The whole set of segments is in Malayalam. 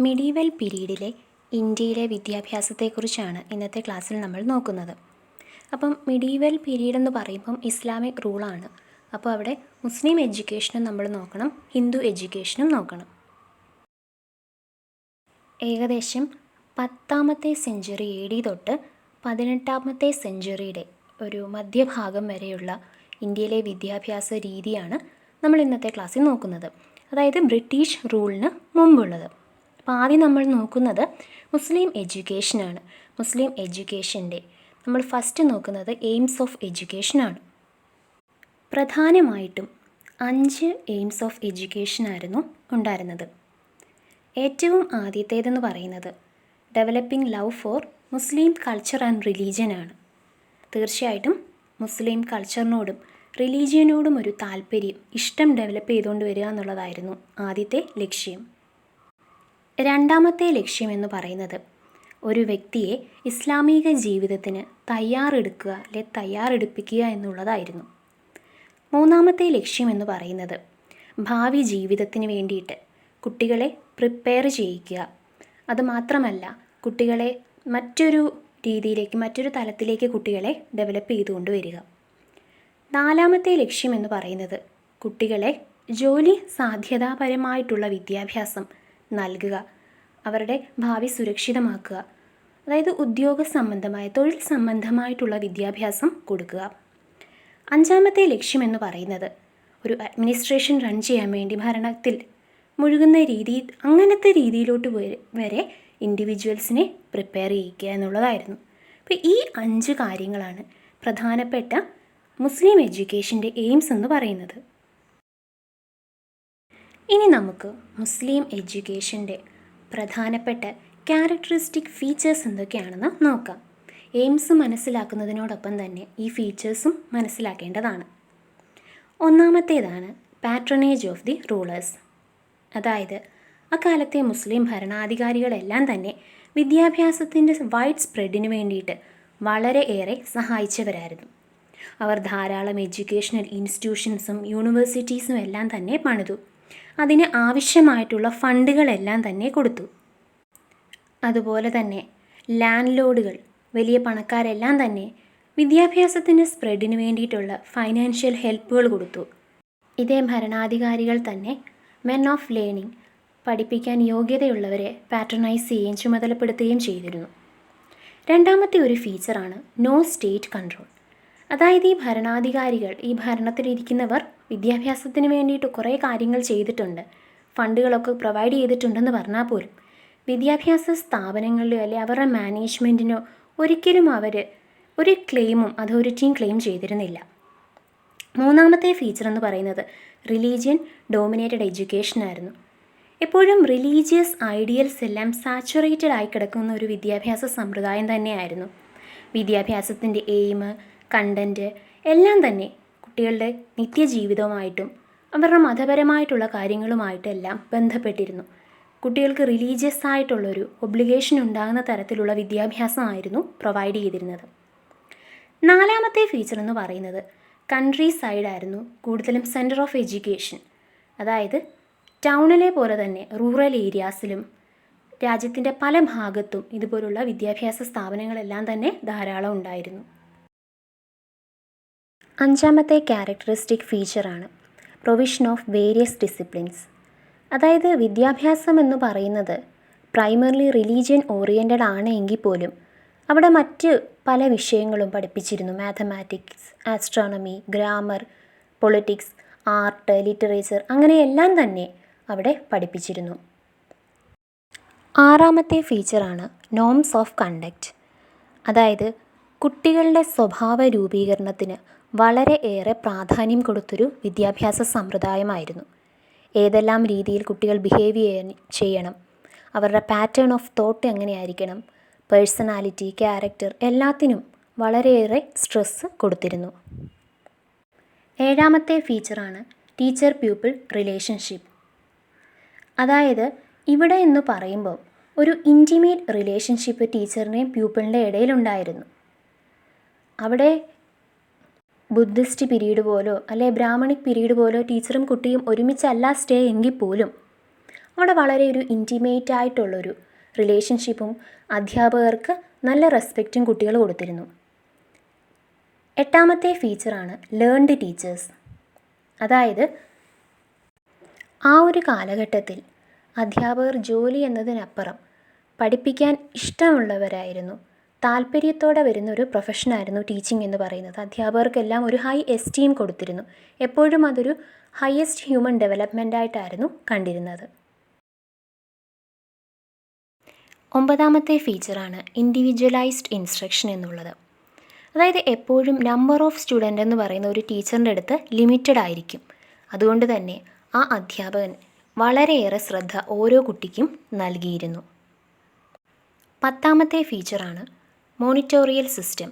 മിഡീവൽ പീരീഡിലെ ഇന്ത്യയിലെ വിദ്യാഭ്യാസത്തെക്കുറിച്ചാണ് ഇന്നത്തെ ക്ലാസ്സിൽ നമ്മൾ നോക്കുന്നത്. അപ്പം മിഡീവൽ പീരീഡ് എന്ന് പറയുമ്പം ഇസ്ലാമിക് റൂളാണ്. അപ്പോൾ അവിടെ മുസ്ലിം എഡ്യൂക്കേഷനും നമ്മൾ നോക്കണം, ഹിന്ദു എഡ്യൂക്കേഷനും നോക്കണം. ഏകദേശം 10ാമത്തെ സെഞ്ച്വറി AD തൊട്ട് 18ാമത്തെ സെഞ്ച്വറിയുടെ ഒരു മധ്യഭാഗം വരെയുള്ള ഇന്ത്യയിലെ വിദ്യാഭ്യാസ രീതിയാണ് നമ്മൾ ഇന്നത്തെ ക്ലാസ്സിൽ നോക്കുന്നത്. അതായത് ബ്രിട്ടീഷ് റൂളിന് മുമ്പുള്ളത്. അപ്പോൾ ആദ്യം നമ്മൾ നോക്കുന്നത് മുസ്ലിം എഡ്യൂക്കേഷനാണ്. മുസ്ലിം എഡ്യൂക്കേഷൻ്റെ നമ്മൾ ഫസ്റ്റ് നോക്കുന്നത് എയിംസ് ഓഫ് എഡ്യൂക്കേഷനാണ്. പ്രധാനമായിട്ടും 5 എയിംസ് ഓഫ് എഡ്യൂക്കേഷനായിരുന്നു ഉണ്ടായിരുന്നത്. ഏറ്റവും ആദ്യത്തേതെന്ന് പറയുന്നത് developing love for Muslim culture and റിലീജിയനാണ്. തീർച്ചയായിട്ടും മുസ്ലിം കൾച്ചറിനോടും റിലീജിയനോടും ഒരു താല്പര്യം, ഇഷ്ടം ഡെവലപ്പ് ചെയ്തുകൊണ്ട് വരിക എന്നുള്ളതായിരുന്നു ആദ്യത്തെ ലക്ഷ്യം. രണ്ടാമത്തെ ലക്ഷ്യം എന്ന് പറയുന്നത് ഒരു വ്യക്തിയെ ഇസ്ലാമിക ജീവിതത്തിന് തയ്യാറെടുപ്പിക്കുക എന്നുള്ളതായിരുന്നു. മൂന്നാമത്തെ ലക്ഷ്യം എന്ന് പറയുന്നത് ഭാവി ജീവിതത്തിന് വേണ്ടിയിട്ട് കുട്ടികളെ പ്രിപ്പയർ ചെയ്യിക്കുക. അതുമാത്രമല്ല, കുട്ടികളെ മറ്റൊരു തലത്തിലേക്ക് കുട്ടികളെ ഡെവലപ്പ് ചെയ്തുകൊണ്ട് വരിക. നാലാമത്തെ ലക്ഷ്യം എന്ന് പറയുന്നത് കുട്ടികളെ ജോലി സാധ്യതാപരമായിട്ടുള്ള വിദ്യാഭ്യാസം നൽകുക, അവരുടെ ഭാവി സുരക്ഷിതമാക്കുക. അതായത് തൊഴിൽ സംബന്ധമായിട്ടുള്ള വിദ്യാഭ്യാസം കൊടുക്കുക. അഞ്ചാമത്തെ ലക്ഷ്യം എന്ന് പറയുന്നത് ഒരു അഡ്മിനിസ്ട്രേഷൻ റൺ ചെയ്യാൻ വേണ്ടി ഭരണത്തിൽ മുഴുകുന്ന അങ്ങനത്തെ രീതിയിലോട്ട് വരെ ഇൻഡിവിജ്വൽസിനെ പ്രിപ്പയർ ചെയ്യിക്കുക എന്നുള്ളതായിരുന്നു. അപ്പോൾ ഈ 5 കാര്യങ്ങളാണ് പ്രധാനപ്പെട്ട മുസ്ലിം എഡ്യൂക്കേഷൻ്റെ എയിംസ് എന്ന് പറയുന്നത്. ഇനി നമുക്ക് മുസ്ലിം എഡ്യൂക്കേഷൻ്റെ പ്രധാനപ്പെട്ട ക്യാരക്ടറിസ്റ്റിക് ഫീച്ചേഴ്സ് എന്തൊക്കെയാണെന്ന് നോക്കാം. എയിംസ് മനസ്സിലാക്കുന്നതിനോടൊപ്പം തന്നെ ഈ ഫീച്ചേഴ്സും മനസ്സിലാക്കേണ്ടതാണ്. ഒന്നാമത്തേതാണ് പാട്രണേജ് ഓഫ് ദി റൂളേഴ്സ്. അതായത് അക്കാലത്തെ മുസ്ലിം ഭരണാധികാരികളെല്ലാം തന്നെ വിദ്യാഭ്യാസത്തിൻ്റെ വൈഡ് സ്പ്രെഡിന് വേണ്ടിയിട്ട് വളരെയേറെ സഹായിച്ചവരായിരുന്നു. അവർ ധാരാളം എഡ്യൂക്കേഷണൽ ഇൻസ്റ്റിറ്റ്യൂഷൻസും യൂണിവേഴ്സിറ്റീസും എല്ലാം തന്നെ പണിതു. അതിന് ആവശ്യമായിട്ടുള്ള ഫണ്ടുകളെല്ലാം തന്നെ കൊടുത്തു. അതുപോലെ തന്നെ ലാൻഡ് ലോഡുകൾ, വലിയ പണക്കാരെല്ലാം തന്നെ വിദ്യാഭ്യാസത്തിൻ്റെ സ്പ്രെഡിന് വേണ്ടിയിട്ടുള്ള ഫൈനാൻഷ്യൽ ഹെൽപ്പുകൾ കൊടുത്തു. ഇതേ ഭരണാധികാരികൾ തന്നെ മെൻ ഓഫ് ലേണിംഗ്, പഠിപ്പിക്കാൻ യോഗ്യതയുള്ളവരെ പാട്രണൈസ് ചെയ്യുകയും ചുമതലപ്പെടുത്തുകയും ചെയ്തിരുന്നു. രണ്ടാമത്തെ ഒരു ഫീച്ചറാണ് നോ സ്റ്റേറ്റ് കൺട്രോൾ. അതായത് ഈ ഭരണാധികാരികൾ, ഈ ഭരണത്തിലിരിക്കുന്നവർ വിദ്യാഭ്യാസത്തിന് വേണ്ടിയിട്ട് കുറേ കാര്യങ്ങൾ ചെയ്തിട്ടുണ്ട്, ഫണ്ടുകളൊക്കെ പ്രൊവൈഡ് ചെയ്തിട്ടുണ്ടെന്ന് പറഞ്ഞാൽ പോലും വിദ്യാഭ്യാസ സ്ഥാപനങ്ങളിലോ അല്ലെങ്കിൽ അവരുടെ മാനേജ്മെൻറ്റിനോ ഒരിക്കലും അവർ ഒരു അതോറിറ്റിയും ക്ലെയിം ചെയ്തിരുന്നില്ല. മൂന്നാമത്തെ ഫീച്ചർ എന്ന് പറയുന്നത് റിലീജിയൻ ഡോമിനേറ്റഡ് എഡ്യൂക്കേഷൻ ആയിരുന്നു. എപ്പോഴും റിലീജിയസ് ഐഡിയൽസ് എല്ലാം സാച്ചുറേറ്റഡ് ആയി കിടക്കുന്ന ഒരു വിദ്യാഭ്യാസ സമ്പ്രദായം തന്നെയായിരുന്നു. വിദ്യാഭ്യാസത്തിൻ്റെ എയിം, കണ്ടൻറ്റ് എല്ലാം തന്നെ കുട്ടികളുടെ നിത്യജീവിതവുമായിട്ടും അവരുടെ മതപരമായിട്ടുള്ള കാര്യങ്ങളുമായിട്ടെല്ലാം ബന്ധപ്പെട്ടിരുന്നു. കുട്ടികൾക്ക് റിലീജിയസ് ആയിട്ടുള്ളൊരു ഒബ്ലിഗേഷൻ ഉണ്ടാകുന്ന തരത്തിലുള്ള വിദ്യാഭ്യാസമായിരുന്നു പ്രൊവൈഡ് ചെയ്തിരുന്നത്. നാലാമത്തെ ഫീച്ചർ എന്ന് പറയുന്നത് കൺട്രി സൈഡായിരുന്നു കൂടുതലും സെൻറ്റർ ഓഫ് എഡ്യൂക്കേഷൻ. അതായത് ടൗണിലെ പോലെ തന്നെ റൂറൽ ഏരിയാസിലും രാജ്യത്തിൻ്റെ പല ഭാഗത്തും ഇതുപോലുള്ള വിദ്യാഭ്യാസ സ്ഥാപനങ്ങളെല്ലാം തന്നെ ധാരാളം ഉണ്ടായിരുന്നു. അഞ്ചാമത്തെ ക്യാരക്ടറിസ്റ്റിക് ഫീച്ചറാണ് പ്രൊവിഷൻ ഓഫ് വേരിയസ് ഡിസിപ്ലിൻസ്. അതായത് വിദ്യാഭ്യാസം എന്ന് പറയുന്നത് പ്രൈമറിലി റിലീജിയൻ ഓറിയൻറ്റഡ് ആണ് എങ്കിൽ പോലും അവിടെ മറ്റ് പല വിഷയങ്ങളും പഠിപ്പിച്ചിരുന്നു. Mathematics, astronomy, grammar, politics, art, literature, അങ്ങനെയെല്ലാം തന്നെ അവിടെ പഠിപ്പിച്ചിരുന്നു. ആറാമത്തെ ഫീച്ചറാണ് നോംസ് ഓഫ് കണ്ടക്റ്റ്. അതായത് കുട്ടികളുടെ സ്വഭാവ രൂപീകരണത്തിന് വളരെയേറെ പ്രാധാന്യം കൊടുത്തൊരു വിദ്യാഭ്യാസ സമ്പ്രദായമായിരുന്നു. ഏതെല്ലാം രീതിയിൽ കുട്ടികൾ ബിഹേവ് ചെയ്യണം, അവരുടെ പാറ്റേൺ ഓഫ് തോട്ട് എങ്ങനെയായിരിക്കണം, പേഴ്സണാലിറ്റി, ക്യാരക്ടർ എല്ലാത്തിനും വളരെയേറെ സ്ട്രെസ്സ് കൊടുത്തിരുന്നു. ഏഴാമത്തെ ഫീച്ചറാണ് ടീച്ചർ പ്യൂപ്പിൾ റിലേഷൻഷിപ്പ്. അതായത് ഇവിടെ എന്ന് പറയുമ്പോൾ ഒരു ഇൻറ്റിമേറ്റ് റിലേഷൻഷിപ്പ് ടീച്ചറിൻ്റെയും പ്യൂപ്പിളിൻ്റെ ഇടയിലുണ്ടായിരുന്നു. അവിടെ ബുദ്ധിസ്റ്റ് പീരീഡ് പോലോ അല്ലെ ബ്രാഹ്മണിക് പീരീഡ് പോലോ ടീച്ചറും കുട്ടിയും ഒരുമിച്ചല്ല സ്റ്റേ എങ്കിൽ പോലും അവിടെ വളരെ ഒരു ഇൻറ്റിമേറ്റ് ആയിട്ടുള്ളൊരു റിലേഷൻഷിപ്പും അധ്യാപകർക്ക് നല്ല റെസ്പെക്റ്റും കുട്ടികൾ കൊടുത്തിരുന്നു. എട്ടാമത്തെ ഫീച്ചറാണ് ലേൺഡ് ടീച്ചേഴ്സ്. അതായത് ആ ഒരു കാലഘട്ടത്തിൽ അധ്യാപകർ ജോലി എന്നതിനപ്പുറം പഠിപ്പിക്കാൻ ഇഷ്ടമുള്ളവരായിരുന്നു. താല്പര്യത്തോടെ വരുന്ന ഒരു പ്രൊഫഷനായിരുന്നു ടീച്ചിങ് എന്ന് പറയുന്നത്. അധ്യാപകർക്കെല്ലാം ഒരു ഹൈ എസ്റ്റീം കൊടുത്തിരുന്നു. എപ്പോഴും അതൊരു ഹയസ്റ്റ് ഹ്യൂമൻ ഡെവലപ്മെൻ്റായിട്ടായിരുന്നു കണ്ടിരുന്നത്. ഒമ്പതാമത്തെ ഫീച്ചറാണ് ഇൻഡിവിജ്വലൈസ്ഡ് ഇൻസ്ട്രക്ഷൻ എന്നുള്ളത്. അതായത് എപ്പോഴും നമ്പർ ഓഫ് സ്റ്റുഡൻ്റ് എന്ന് പറയുന്ന ഒരു ടീച്ചറിൻ്റെ അടുത്ത് ലിമിറ്റഡ് ആയിരിക്കും. അതുകൊണ്ട് തന്നെ ആ അധ്യാപകൻ വളരെയേറെ ശ്രദ്ധ ഓരോ കുട്ടിക്കും നൽകിയിരുന്നു. പത്താമത്തെ ഫീച്ചറാണ് മോണിറ്റോറിയൽ സിസ്റ്റം.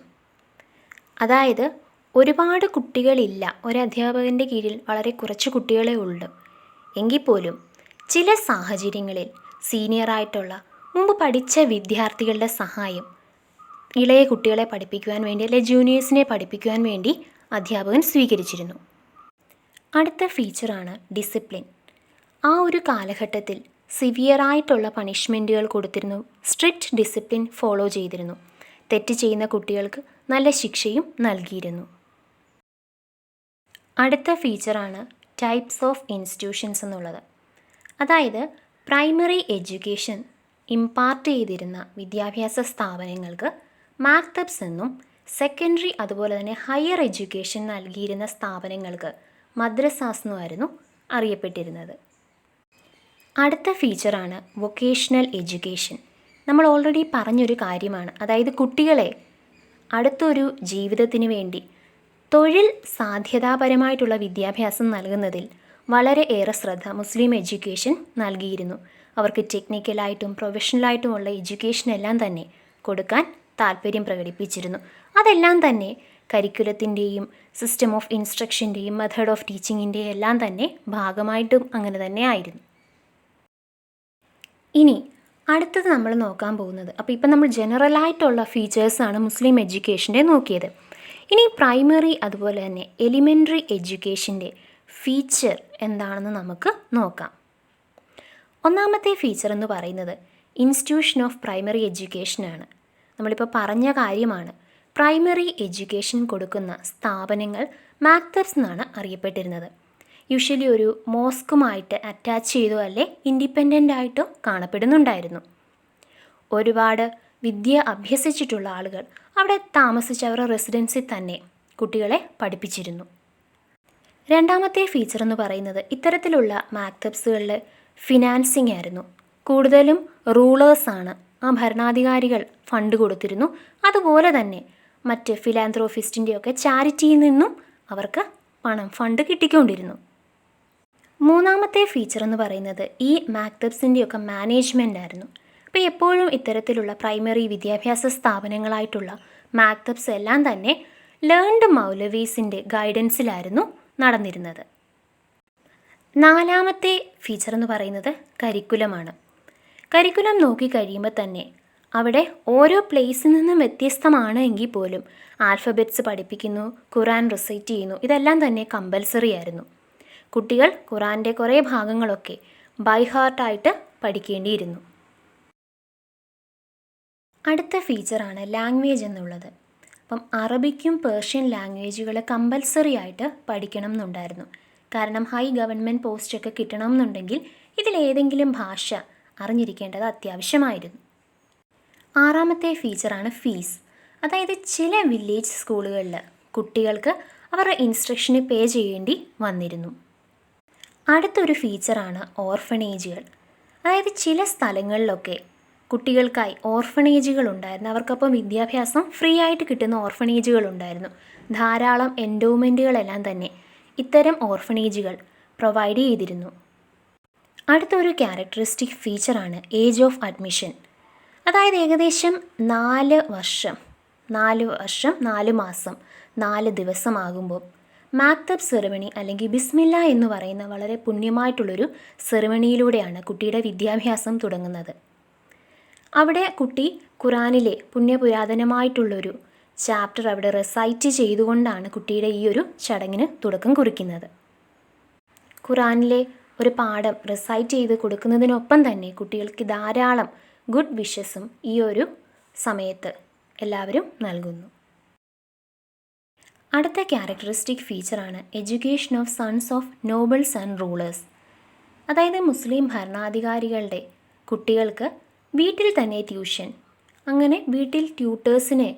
അതായത് ഒരുപാട് കുട്ടികളില്ല, ഒരു അധ്യാപകൻ്റെ കീഴിൽ വളരെ കുറച്ച് കുട്ടികളെ ഉള്ളൂ എങ്കിൽ പോലും ചില സാഹചര്യങ്ങളിൽ സീനിയറായിട്ടുള്ള മുമ്പ് പഠിച്ച വിദ്യാർത്ഥികളുടെ സഹായം ഇളയ കുട്ടികളെ പഠിപ്പിക്കുവാൻ വേണ്ടി അല്ലെങ്കിൽ ജൂനിയേഴ്സിനെ പഠിപ്പിക്കുവാൻ വേണ്ടി അധ്യാപകൻ സ്വീകരിച്ചിരുന്നു. അടുത്ത ഫീച്ചറാണ് ഡിസിപ്ലിൻ. ആ ഒരു കാലഘട്ടത്തിൽ സിവിയറായിട്ടുള്ള പണിഷ്മെൻറ്റുകൾ കൊടുത്തിരുന്നു. സ്ട്രിക്റ്റ് ഡിസിപ്ലിൻ ഫോളോ ചെയ്തിരുന്നു. തെറ്റ് ചെയ്യുന്ന കുട്ടികൾക്ക് നല്ല ശിക്ഷയും നൽകിയിരുന്നു. അടുത്ത ഫീച്ചറാണ് ടൈപ്സ് ഓഫ് ഇൻസ്റ്റിറ്റ്യൂഷൻസ് എന്നുള്ളത്. അതായത് പ്രൈമറി എഡ്യൂക്കേഷൻ ഇമ്പാർട്ട് ചെയ്തിരുന്ന വിദ്യാഭ്യാസ സ്ഥാപനങ്ങൾക്ക് മാക്തബ്സ് എന്നും സെക്കൻഡറി അതുപോലെ തന്നെ ഹയർ എഡ്യൂക്കേഷൻ നൽകിയിരുന്ന സ്ഥാപനങ്ങൾക്ക് മദ്രസാസ് എന്നുമായിരുന്നു അറിയപ്പെട്ടിരുന്നത്. അടുത്ത ഫീച്ചറാണ് വൊക്കേഷണൽ എഡ്യൂക്കേഷൻ. നമ്മൾ ഓൾറെഡി പറഞ്ഞൊരു കാര്യമാണ്. അതായത് കുട്ടികളെ അടുത്തൊരു ജീവിതത്തിന് വേണ്ടി തൊഴിൽ സാധ്യതാപരമായിട്ടുള്ള വിദ്യാഭ്യാസം നൽകുന്നതിൽ വളരെ ഏറെ ശ്രദ്ധ മുസ്ലിം എഡ്യൂക്കേഷൻ നൽകിയിരുന്നു. അവർക്ക് ടെക്നിക്കലായിട്ടും പ്രൊഫഷണലായിട്ടുമുള്ള എഡ്യൂക്കേഷൻ എല്ലാം തന്നെ കൊടുക്കാൻ താല്പര്യം പ്രകടിപ്പിച്ചിരുന്നു. അതെല്ലാം തന്നെ കരിക്കുലത്തിൻ്റെയും സിസ്റ്റം ഓഫ് ഇൻസ്ട്രക്ഷൻ്റെയും മെത്തേഡ് ഓഫ് ടീച്ചിങ്ങിൻ്റെയും എല്ലാം തന്നെ ഭാഗമായിട്ടും അങ്ങനെ തന്നെ ആയിരുന്നു. ഇനി അടുത്തത് നമ്മൾ നോക്കാൻ പോകുന്നത്, അപ്പോൾ ഇപ്പം നമ്മൾ ജനറലായിട്ടുള്ള ഫീച്ചേഴ്സാണ് മുസ്ലിം എഡ്യൂക്കേഷൻ്റെ നോക്കിയത്. ഇനി പ്രൈമറി അതുപോലെ തന്നെ എലിമെൻ്ററി എഡ്യൂക്കേഷൻ്റെ ഫീച്ചർ എന്താണെന്ന് നമുക്ക് നോക്കാം. ഒന്നാമത്തെ ഫീച്ചർ എന്ന് പറയുന്നത് ഇൻസ്റ്റിറ്റ്യൂഷൻ ഓഫ് പ്രൈമറി എഡ്യൂക്കേഷനാണ്. നമ്മളിപ്പോൾ പറഞ്ഞ കാര്യമാണ്. പ്രൈമറി എഡ്യൂക്കേഷൻ കൊടുക്കുന്ന സ്ഥാപനങ്ങൾ മാക്തബ്സ് എന്നാണ് അറിയപ്പെട്ടിരുന്നത്. യൂഷ്വലി ഒരു മോസ്കുമായിട്ട് അറ്റാച്ച് ചെയ്തോ അല്ലെ ഇൻഡിപെൻഡൻ്റ് ആയിട്ടോ കാണപ്പെടുന്നുണ്ടായിരുന്നു. ഒരുപാട് വിദ്യ അഭ്യസിച്ചിട്ടുള്ള ആളുകൾ അവിടെ താമസിച്ച് അവരുടെ റെസിഡൻസിൽ തന്നെ കുട്ടികളെ പഠിപ്പിച്ചിരുന്നു. രണ്ടാമത്തെ ഫീച്ചർ എന്ന് പറയുന്നത് ഇത്തരത്തിലുള്ള മാക്തബ്സുകളിൽ ഫിനാൻസിങ് ആയിരുന്നു. കൂടുതലും റൂളേഴ്സാണ്, ആ ഭരണാധികാരികൾ ഫണ്ട് കൊടുത്തിരുന്നു. അതുപോലെ തന്നെ മറ്റ് ഫിലാന്ത്രോഫിസ്റ്റിൻ്റെയൊക്കെ ചാരിറ്റിയിൽ നിന്നും അവർക്ക് ഫണ്ട് കിട്ടിക്കൊണ്ടിരുന്നു. മൂന്നാമത്തെ ഫീച്ചർ എന്ന് പറയുന്നത് ഈ മാക്തബ്സിൻ്റെയൊക്കെ മാനേജ്മെൻ്റ് ആയിരുന്നു. അപ്പോൾ എപ്പോഴും ഇത്തരത്തിലുള്ള പ്രൈമറി വിദ്യാഭ്യാസ സ്ഥാപനങ്ങളായിട്ടുള്ള മാക്തബ്സ് എല്ലാം തന്നെ ലേൺഡ് മൗലവീസിൻ്റെ ഗൈഡൻസിലായിരുന്നു നടന്നിരുന്നത്. നാലാമത്തെ ഫീച്ചർ എന്ന് പറയുന്നത് കരിക്കുലമാണ്. കരിക്കുലം നോക്കിക്കഴിയുമ്പോൾ തന്നെ അവിടെ ഓരോ പ്ലേസിൽ നിന്നും വ്യത്യസ്തമാണ് എങ്കിൽ പോലും ആൽഫബറ്റ്സ് പഠിപ്പിക്കുന്നു, ഖുറാൻ റിസൈറ്റ് ചെയ്യുന്നു, ഇതെല്ലാം തന്നെ കമ്പൽസറി ആയിരുന്നു. കുട്ടികൾ ഖുറാൻ്റെ കുറേ ഭാഗങ്ങളൊക്കെ ബൈ ഹാർട്ടായിട്ട് പഠിക്കേണ്ടിയിരുന്നു. അടുത്ത ഫീച്ചറാണ് ലാംഗ്വേജ് എന്നുള്ളത്. അപ്പം അറബിക്കും പേർഷ്യൻ ലാംഗ്വേജുകൾ കമ്പൽസറി ആയിട്ട് പഠിക്കണം എന്നുണ്ടായിരുന്നു. കാരണം ഹൈ ഗവൺമെൻറ് പോസ്റ്റൊക്കെ കിട്ടണം എന്നുണ്ടെങ്കിൽ ഇതിലേതെങ്കിലും ഭാഷ അറിഞ്ഞിരിക്കേണ്ടത് അത്യാവശ്യമായിരുന്നു. ആറാമത്തെ ഫീച്ചറാണ് ഫീസ്. അതായത് ചില വില്ലേജ് സ്കൂളുകളിൽ കുട്ടികൾക്ക് അവരുടെ ഇൻസ്ട്രക്ഷന് പേ ചെയ്യേണ്ടി വന്നിരുന്നു. അടുത്തൊരു ഫീച്ചറാണ് ഓർഫണേജുകൾ. അതായത് ചില സ്ഥലങ്ങളിലൊക്കെ കുട്ടികൾക്കായി ഓർഫണേജുകൾ ഉണ്ടായിരുന്നു. അവർക്കപ്പം വിദ്യാഭ്യാസം ഫ്രീ ആയിട്ട് കിട്ടുന്ന ഓർഫണേജുകൾ ഉണ്ടായിരുന്നു. ധാരാളം എൻഡോമെൻറ്റുകളെല്ലാം തന്നെ ഇത്തരം ഓർഫണേജുകൾ പ്രൊവൈഡ് ചെയ്തിരുന്നു. അടുത്തൊരു ക്യാരക്ടറിസ്റ്റിക് ഫീച്ചറാണ് ഏജ് ഓഫ് അഡ്മിഷൻ. അതായത് ഏകദേശം 4 വർഷം 4 മാസം 4 ദിവസമാകുമ്പോൾ മാക്തബ് സെറിമണി അല്ലെങ്കിൽ ബിസ്മില്ല എന്ന് പറയുന്ന വളരെ പുണ്യമായിട്ടുള്ളൊരു സെറിമണിയിലൂടെയാണ് കുട്ടിയുടെ വിദ്യാഭ്യാസം തുടങ്ങുന്നത്. അവിടെ കുട്ടി ഖുറാനിലെ പുണ്യപുരാതനമായിട്ടുള്ളൊരു ചാപ്റ്റർ അവിടെ റെസൈറ്റ് ചെയ്തുകൊണ്ടാണ് കുട്ടിയുടെ ഈ ഒരു ചടങ്ങിന് തുടക്കം കുറിക്കുന്നത്. ഖുറാനിലെ ഒരു പാഠം റിസൈറ്റ് ചെയ്ത് കൊടുക്കുന്നതിനൊപ്പം തന്നെ കുട്ടികൾക്ക് ധാരാളം ഗുഡ് വിഷസും ഈ ഒരു സമയത്ത് എല്ലാവരും നൽകുന്നു. അടുത്ത ക്യാരക്ടറിസ്റ്റിക് ഫീച്ചറാണ് education of sons of nobles and rulers. അതായത് മുസ്ലിം ഭരണാധികാരികളുടെ കുട്ടികൾക്ക് വീട്ടിൽ തന്നെ ട്യൂഷൻ, അങ്ങനെ വീട്ടിൽ ട്യൂട്ടേഴ്സിനെ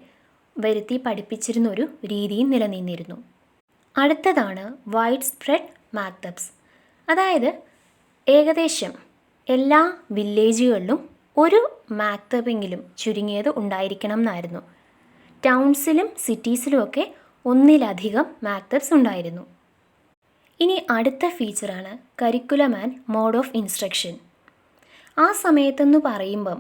വരുത്തി പഠിപ്പിച്ചിരുന്ന ഒരു രീതിയും നിലനിന്നിരുന്നു. അടുത്തതാണ് വൈഡ് സ്പ്രെഡ് മാക്തബ്സ്. അതായത് ഏകദേശം എല്ലാ വില്ലേജുകളിലും ഒരു മാക്തബെങ്കിലും ചുരുങ്ങിയത് ഉണ്ടായിരിക്കണം എന്നായിരുന്നു. ടൗൺസിലും സിറ്റീസിലുമൊക്കെ ഒന്നിലധികം മാക്തബ്സ് ഉണ്ടായിരുന്നു. ഇനി അടുത്ത ഫീച്ചറാണ് curriculum and mode of instruction. ആ സമയത്തെന്ന് പറയുമ്പം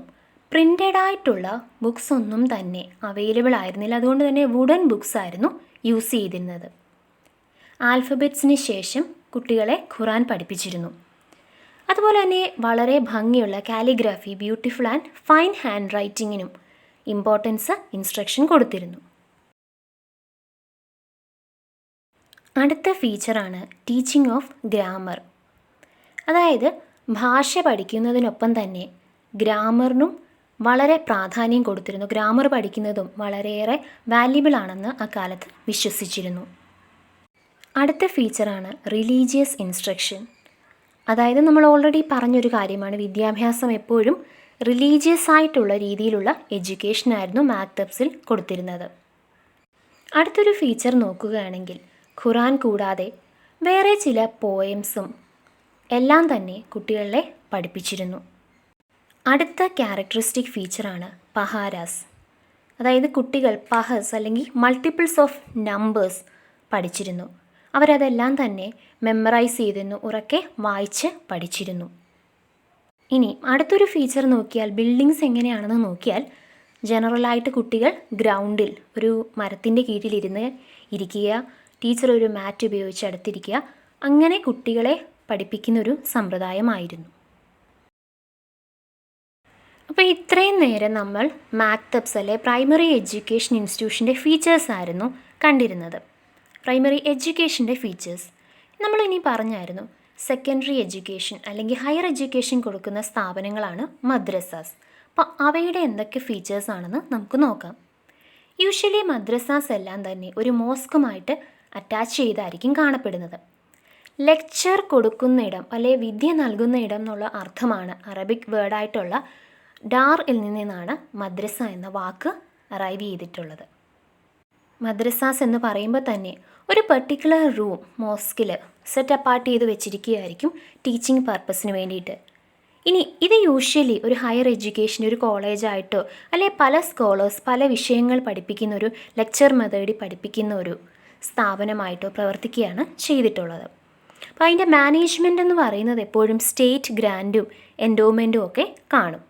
പ്രിൻ്റഡ് ആയിട്ടുള്ള ബുക്സ് ഒന്നും തന്നെ അവൈലബിൾ ആയിരുന്നില്ല. അതുകൊണ്ട് തന്നെ വുഡൻ ബുക്സ് ആയിരുന്നു യൂസ് ചെയ്തിരുന്നത്. ആൽഫബറ്റ്സിന് ശേഷം കുട്ടികളെ ഖുറാൻ പഠിപ്പിച്ചിരുന്നു. അതുപോലെ തന്നെ വളരെ ഭംഗിയുള്ള calligraphy, beautiful and fine hand റൈറ്റിങ്ങിനും ഇമ്പോർട്ടൻസ് ഇൻസ്ട്രക്ഷൻ കൊടുത്തിരുന്നു. അടുത്ത ഫീച്ചറാണ് ടീച്ചിങ് ഓഫ് ഗ്രാമർ. അതായത് ഭാഷ പഠിക്കുന്നതിനൊപ്പം തന്നെ ഗ്രാമറിനും വളരെ പ്രാധാന്യം കൊടുത്തിരുന്നു. ഗ്രാമർ പഠിക്കുന്നതും വളരെയേറെ വാല്യുബിൾ ആണെന്ന് അക്കാലത്ത് വിശ്വസിച്ചിരുന്നു. അടുത്ത ഫീച്ചറാണ് റിലീജിയസ് ഇൻസ്ട്രക്ഷൻ. അതായത് നമ്മൾ ഓൾറെഡി പറഞ്ഞൊരു കാര്യമാണ്, വിദ്യാഭ്യാസം എപ്പോഴും റിലീജിയസ് ആയിട്ടുള്ള രീതിയിലുള്ള എഡ്യൂക്കേഷനായിരുന്നു മാക്തബ്സിൽ കൊടുത്തിരുന്നത്. അടുത്തൊരു ഫീച്ചർ നോക്കുകയാണെങ്കിൽ ഖുറാൻ കൂടാതെ വേറെ ചില പോയംസും എല്ലാം തന്നെ കുട്ടികളെ പഠിപ്പിച്ചിരുന്നു. അടുത്ത ക്യാരക്ടറിസ്റ്റിക് ഫീച്ചറാണ് പഹാരാസ്. അതായത് കുട്ടികൾ പഹസ് അല്ലെങ്കിൽ മൾട്ടിപ്പിൾസ് ഓഫ് നമ്പേഴ്സ് പഠിച്ചിരുന്നു. അവരതെല്ലാം തന്നെ മെമ്മറൈസ് ചെയ്തിരുന്നു, ഉറക്കെ വായിച്ച് പഠിച്ചിരുന്നു. ഇനി അടുത്തൊരു ഫീച്ചർ നോക്കിയാൽ ബിൽഡിങ്സ് എങ്ങനെയാണെന്ന് നോക്കിയാൽ ജനറലായിട്ട് കുട്ടികൾ ഗ്രൗണ്ടിൽ ഒരു മരത്തിൻ്റെ കീഴിലിരുന്ന് ഇരിക്കുക, ടീച്ചർ ഒരു മാറ്റ് ഉപയോഗിച്ച് അടുത്തിരിക്കുക, അങ്ങനെ കുട്ടികളെ പഠിപ്പിക്കുന്നൊരു സമ്പ്രദായമായിരുന്നു. അപ്പോൾ ഇത്രയും നേരം നമ്മൾ മാക്തബ്സ് അല്ലെ പ്രൈമറി എഡ്യൂക്കേഷൻ ഇൻസ്റ്റിറ്റ്യൂഷൻ്റെ ഫീച്ചേഴ്സ് ആയിരുന്നു കണ്ടിരുന്നത്. പ്രൈമറി എഡ്യൂക്കേഷൻ്റെ ഫീച്ചേഴ്സ് നമ്മളിനി പറഞ്ഞായിരുന്നു. സെക്കൻഡറി എഡ്യൂക്കേഷൻ അല്ലെങ്കിൽ ഹയർ എഡ്യൂക്കേഷൻ കൊടുക്കുന്ന സ്ഥാപനങ്ങളാണ് മദ്രസാസ്. അപ്പോൾ അവയുടെ എന്തൊക്കെ ഫീച്ചേഴ്സ് ആണെന്ന് നമുക്ക് നോക്കാം. യൂഷ്വലി മദ്രസാസ് എല്ലാം തന്നെ ഒരു മോസ്കുമായിട്ട് അറ്റാച്ച് ചെയ്തായിരിക്കും കാണപ്പെടുന്നത്. ലെക്ചർ കൊടുക്കുന്ന ഇടം അല്ലെ വിദ്യ നൽകുന്ന ഇടം എന്നുള്ള അർത്ഥമാണ് അറബിക് വേർഡായിട്ടുള്ള ഡാറിൽ നിന്നാണ് മദ്രസ എന്ന വാക്ക് അറൈവ് ചെയ്തിട്ടുള്ളത്. മദ്രസാസ് എന്ന് പറയുമ്പോൾ തന്നെ ഒരു പെർട്ടിക്കുലർ റൂം മോസ്കിൽ സെറ്റ് അപ്പാർട്ട് ചെയ്ത് വെച്ചിരിക്കുകയായിരിക്കും ടീച്ചിങ് പർപ്പസിന് വേണ്ടിയിട്ട്. ഇനി ഇത് യൂഷ്വലി ഒരു ഹയർ എഡ്യൂക്കേഷൻ, ഒരു കോളേജായിട്ടോ അല്ലെ പല സ്കോളേഴ്സ് പല വിഷയങ്ങൾ പഠിപ്പിക്കുന്ന ഒരു ലെക്ചർ മെത്തേഡിൽ പഠിപ്പിക്കുന്ന ഒരു സ്ഥാപനമായിട്ടോ പ്രവർത്തിക്കുകയാണ് ചെയ്തിട്ടുള്ളത്. അപ്പോൾ അതിൻ്റെ മാനേജ്മെൻ്റ് എന്ന് പറയുന്നത് എപ്പോഴും സ്റ്റേറ്റ് ഗ്രാൻറ്റും എൻഡോമെൻറ്റും ഒക്കെ കാണും.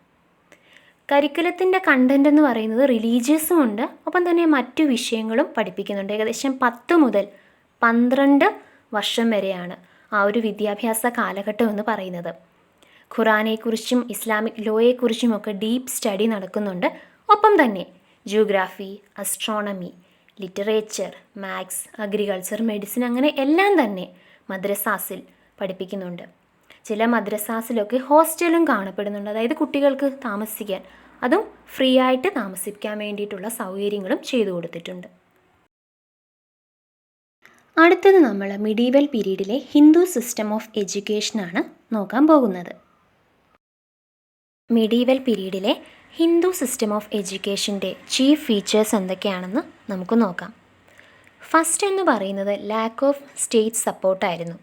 കരിക്കുലത്തിൻ്റെ കണ്ടൻറ് എന്ന് പറയുന്നത് റിലീജിയസും ഉണ്ട്, ഒപ്പം തന്നെ മറ്റു വിഷയങ്ങളും പഠിപ്പിക്കുന്നുണ്ട്. ഏകദേശം 10 മുതൽ 12 വർഷം വരെയാണ് ആ ഒരു വിദ്യാഭ്യാസ കാലഘട്ടം എന്ന് പറയുന്നത്. ഖുറാനെക്കുറിച്ചും ഇസ്ലാമിക് ലോയെക്കുറിച്ചുമൊക്കെ ഡീപ്പ് സ്റ്റഡി നടക്കുന്നുണ്ട്. ഒപ്പം തന്നെ geography, astronomy, literature, maths, agriculture, medicine അങ്ങനെ എല്ലാം തന്നെ മദ്രസാസിൽ പഠിപ്പിക്കുന്നുണ്ട്. ചില മദ്രസാസിലൊക്കെ ഹോസ്റ്റലും കാണപ്പെടുന്നുണ്ട്. അതായത് കുട്ടികൾക്ക് താമസിക്കാൻ, അതും ഫ്രീ ആയിട്ട് താമസിക്കാൻ വേണ്ടിയിട്ടുള്ള സൗകര്യങ്ങളും ചെയ്തു കൊടുത്തിട്ടുണ്ട്. അടുത്തത് നമ്മൾ മിഡീവൽ പീരീഡിലെ ഹിന്ദു സിസ്റ്റം ഓഫ് എഡ്യൂക്കേഷനാണ് നോക്കാൻ പോകുന്നത്. മിഡീവൽ പീരീഡിലെ ഹിന്ദു സിസ്റ്റം ഓഫ് എഡ്യൂക്കേഷൻ്റെ ചീഫ് ഫീച്ചേഴ്സ് എന്തൊക്കെയാണെന്ന് നമുക്ക് നോക്കാം. ഫസ്റ്റ് എന്ന് പറയുന്നത് ലാക്ക് ഓഫ് സ്റ്റേറ്റ് സപ്പോർട്ടായിരുന്നു.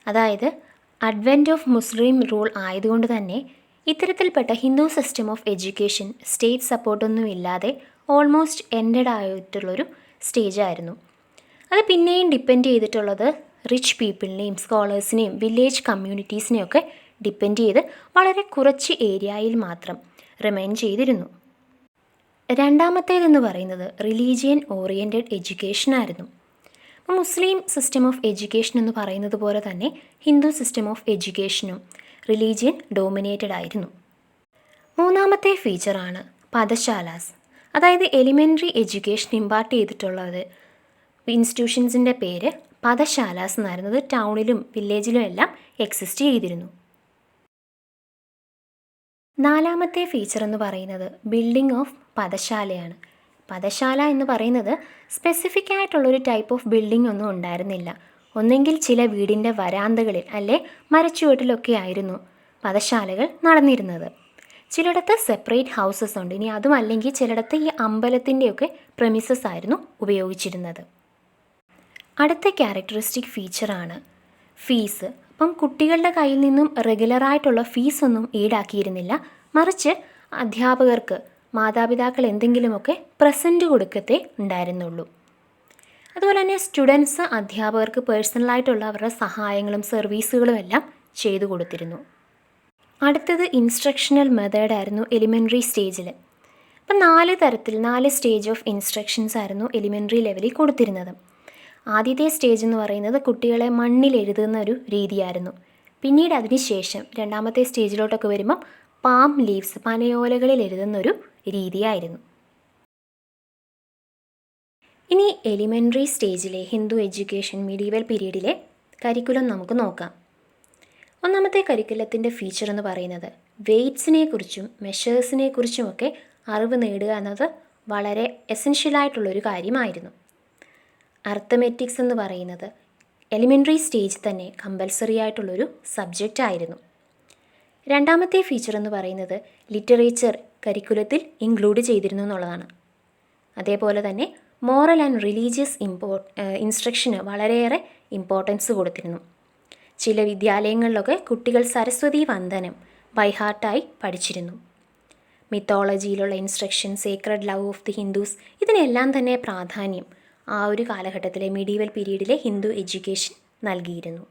അതായത് അഡ്വെൻറ്റ് ഓഫ് മുസ്ലിം റൂൾ ആയതുകൊണ്ട് തന്നെ ഇത്തരത്തിൽപ്പെട്ട Hindu system of education state സപ്പോർട്ടൊന്നും ഇല്ലാതെ ഓൾമോസ്റ്റ് എൻഡഡ് ആയിട്ടുള്ളൊരു സ്റ്റേജായിരുന്നു. അത് പിന്നെയും ഡിപ്പെൻഡ് ചെയ്തിട്ടുള്ളത് റിച്ച് പീപ്പിളിനെയും സ്കോളേഴ്സിനെയും വില്ലേജ് കമ്മ്യൂണിറ്റീസിനെയൊക്കെ ഡിപ്പെൻഡ് ചെയ്ത് വളരെ കുറച്ച് ഏരിയയിൽ മാത്രം റിമൈൻ ചെയ്തിരുന്നു. രണ്ടാമത്തേതെന്ന് പറയുന്നത് റിലീജിയൻ ഓറിയൻറ്റഡ് എഡ്യൂക്കേഷൻ ആയിരുന്നു. അപ്പോൾ മുസ്ലിം സിസ്റ്റം ഓഫ് എഡ്യൂക്കേഷൻ എന്ന് പറയുന്നത് പോലെ തന്നെ ഹിന്ദു സിസ്റ്റം ഓഫ് എഡ്യൂക്കേഷനും റിലീജിയൻ ഡോമിനേറ്റഡ് ആയിരുന്നു. മൂന്നാമത്തെ ഫീച്ചറാണ് പദശാലാസ്. അതായത് എലിമെൻ്ററി എഡ്യൂക്കേഷൻ ഇമ്പാർട്ട് ചെയ്തിട്ടുള്ളത് ഇൻസ്റ്റിറ്റ്യൂഷൻസിൻ്റെ പേര് പദശാലാസ് എന്നായിരുന്നത് ടൗണിലും വില്ലേജിലും എല്ലാം എക്സിസ്റ്റ് ചെയ്തിരുന്നു. നാലാമത്തെ ഫീച്ചർ എന്ന് പറയുന്നത് ബിൽഡിംഗ് ഓഫ് പദശാലയാണ്. പദശാല എന്ന് പറയുന്നത് സ്പെസിഫിക് ആയിട്ടുള്ളൊരു ടൈപ്പ് ഓഫ് ബിൽഡിംഗ് ഒന്നും ഉണ്ടായിരുന്നില്ല. ഒന്നെങ്കിൽ ചില വീടിൻ്റെ വരാന്തകളിൽ അല്ലെ മരച്ചുവട്ടിലൊക്കെ ആയിരുന്നു പദശാലകൾ നടന്നിരുന്നത്. ചിലയിടത്ത് സെപ്പറേറ്റ് ഹൗസസ് ഉണ്ട്. ഇനി അതും അല്ലെങ്കിൽ ചിലയിടത്ത് ഈ അമ്പലത്തിൻ്റെയൊക്കെ പ്രമിസസ് ആയിരുന്നു ഉപയോഗിച്ചിരുന്നത്. അടുത്ത ക്യാരക്ടറിസ്റ്റിക് ഫീച്ചറാണ് ഫീസ്. അപ്പം കുട്ടികളുടെ കയ്യിൽ നിന്നും റെഗുലറായിട്ടുള്ള ഫീസൊന്നും ഈടാക്കിയിരുന്നില്ല. മറിച്ച് അധ്യാപകർക്ക് മാതാപിതാക്കൾ എന്തെങ്കിലുമൊക്കെ പ്രസൻറ്റ് കൊടുക്കത്തേ ഉണ്ടായിരുന്നുള്ളൂ. അതുപോലെ തന്നെ സ്റ്റുഡൻസ് അധ്യാപകർക്ക് പേഴ്സണലായിട്ടുള്ള അവരുടെ സഹായങ്ങളും സർവീസുകളും എല്ലാം ചെയ്തു കൊടുത്തിരുന്നു. അടുത്തത് ഇൻസ്ട്രക്ഷണൽ മെത്തേഡായിരുന്നു എലിമെൻ്ററി സ്റ്റേജിൽ. അപ്പം 4 സ്റ്റേജ് ഓഫ് ഇൻസ്ട്രക്ഷൻസ് ആയിരുന്നു എലിമെൻ്ററി ലെവലിൽ കൊടുത്തിരുന്നത്. ആദ്യത്തെ സ്റ്റേജ് എന്ന് പറയുന്നത് കുട്ടികളെ മണ്ണിൽ എഴുതുന്ന ഒരു രീതിയായിരുന്നു. പിന്നീട് അതിന് ശേഷം രണ്ടാമത്തെ സ്റ്റേജിലോട്ടൊക്കെ വരുമ്പം പാം ലീവ്സ്, പനയോലകളിൽ എഴുതുന്നൊരു രീതിയായിരുന്നു. ഇനി എലിമെൻ്ററി സ്റ്റേജിലെ ഹിന്ദു എഡ്യൂക്കേഷൻ മീഡിയവൽ പീരീഡിലെ കരിക്കുലം നമുക്ക് നോക്കാം. ഒന്നാമത്തെ കരിക്കുലത്തിൻ്റെ ഫീച്ചർ എന്ന് പറയുന്നത് വെയ്റ്റ്സിനെ കുറിച്ചും മെഷേഴ്സിനെ കുറിച്ചുമൊക്കെ അറിവ് നേടുക എന്നത് വളരെ എസെൻഷ്യലായിട്ടുള്ളൊരു കാര്യമായിരുന്നു. അർത്തമെറ്റിക്സ് എന്ന് പറയുന്നത് എലിമെൻ്ററി സ്റ്റേജിൽ തന്നെ കമ്പൽസറി ആയിട്ടുള്ളൊരു സബ്ജക്റ്റ് ആയിരുന്നു. രണ്ടാമത്തെ ഫീച്ചർ എന്ന് പറയുന്നത് ലിറ്ററേച്ചർ കരിക്കുലത്തിൽ ഇൻക്ലൂഡ് ചെയ്തിരുന്നു എന്നുള്ളതാണ്. അതേപോലെ തന്നെ മോറൽ ആൻഡ് റിലീജിയസ് ഇൻസ്ട്രക്ഷന് വളരെയേറെ ഇമ്പോർട്ടൻസ് കൊടുത്തിരുന്നു. ചില വിദ്യാലയങ്ങളിലൊക്കെ കുട്ടികൾ സരസ്വതി വന്ദനം ബൈഹാർട്ടായി പഠിച്ചിരുന്നു. മിത്തോളജിയിലുള്ള instruction, sacred love of the Hindus, ഇതിനെല്ലാം തന്നെ പ്രാധാന്യം ആ ഒരു കാലഘട്ടത്തിലെ മീഡിയവൽ പീരീഡിലെ ഹിന്ദു എഡ്യൂക്കേഷൻ നൽകിയിരുന്നു.